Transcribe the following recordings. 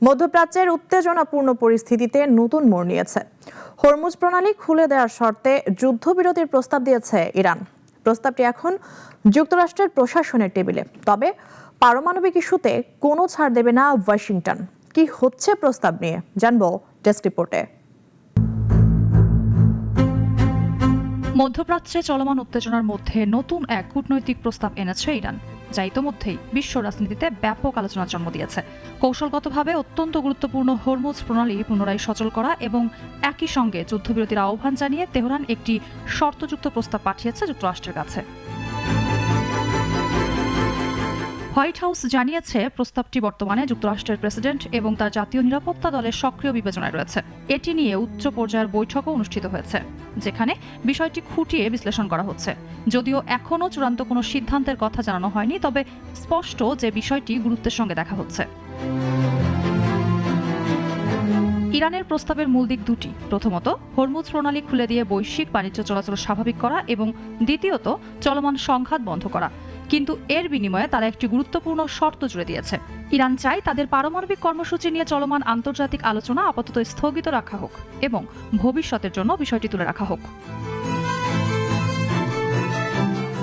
মধ্যপ্রাচ্যের উত্তেজনাপূর্ণ পরিস্থিতিতে নতুন মোড় নিয়েছে। হরমুজ প্রণালী খুলে দেওয়ার শর্তে যুদ্ধবিরতির প্রস্তাব দিয়েছে ইরান। প্রস্তাবটি এখন যুক্তরাষ্ট্রের প্রশাসনের টেবিলে। তবে পারমাণবিক ইস্যুতে কোনো ছাড় দেবে না ওয়াশিংটন। কি হচ্ছে প্রস্তাব নিয়ে জানবো ডেস্ক রিপোর্টে। মধ্যপ্রাচ্যে চলমান উত্তেজনার মধ্যে নতুন এক কূটনৈতিক প্রস্তাব এনেছে ইরান, যা ইতোমধ্যেই বিশ্ব রাজনীতিতে ব্যাপক আলোচনার জন্ম দিয়েছে। কৌশলগতভাবে অত্যন্ত গুরুত্বপূর্ণ হরমুজ প্রণালী পুনরায় সচল করা এবং একই সঙ্গে যুদ্ধবিরতির আহ্বান জানিয়ে তেহরান একটি শর্তযুক্ত প্রস্তাব পাঠিয়েছে যুক্তরাষ্ট্রের কাছে। হোয়াইট হাউস জানিয়েছে, প্রস্তাবটি বর্তমানে যুক্তরাষ্ট্রের প্রেসিডেন্ট এবং তার জাতীয় নিরাপত্তা দলের সক্রিয় বিবেচনায় রয়েছে। এটি নিয়ে উচ্চ পর্যায়ের বৈঠকও অনুষ্ঠিত হয়েছে, যেখানে বিষয়টি খুঁটিয়ে বিশ্লেষণ করা হচ্ছে। যদিও এখনও চূড়ান্ত কোনো সিদ্ধান্তের কথা জানানো হয়নি, তবে স্পষ্ট যে বিষয়টি গুরুত্বের সঙ্গে দেখা হচ্ছে। ইরানের প্রস্তাবের মূল দিক দুটি। প্রথমত, হরমুজ প্রণালী খুলে দিয়ে বৈশ্বিক বাণিজ্য চলাচল স্বাভাবিক করা এবং দ্বিতীয়ত, চলমান সংঘাত বন্ধ করা। কিন্তু এর বিনিময়ে তারা একটি গুরুত্বপূর্ণ শর্ত জুড়ে দিয়েছে। ইরান চায় তাদের পারমাণবিক কর্মসূচি নিয়ে চলমান আন্তর্জাতিক আলোচনা আপাতত স্থগিত রাখা হোক এবং ভবিষ্যতের জন্য বিষয়টি তুলে রাখা হোক।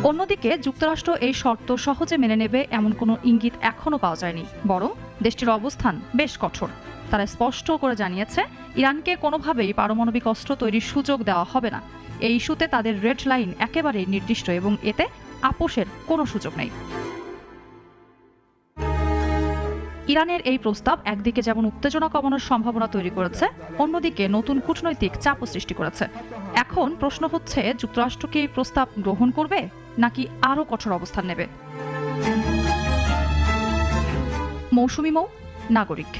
অন্যদিকে যুক্তরাষ্ট্র এই শর্ত সহজে মেনে নেবে এমন কোনো ইঙ্গিত এখনও পাওয়া যায়নি, বরং দেশটির অবস্থান বেশ কঠোর। তারা স্পষ্ট করে জানিয়েছে, ইরানকে কোনোভাবেই পারমাণবিক অস্ত্র তৈরির সুযোগ দেওয়া হবে না। এই ইস্যুতে তাদের রেড লাইন একেবারেই নির্দিষ্ট এবং এতে আপোষের কোনো সুযোগ নেই। ইরানের এই প্রস্তাব একদিকে যেমন উত্তেজনা কমানোর সম্ভাবনা তৈরি করেছে, অন্যদিকে নতুন কূটনৈতিক চাপও সৃষ্টি করেছে। এখন প্রশ্ন হচ্ছে, যুক্তরাষ্ট্র কি এই প্রস্তাব গ্রহণ করবে নাকি আরও কঠোর অবস্থান নেবে? মৌসুমী মৌ, নাগরিক।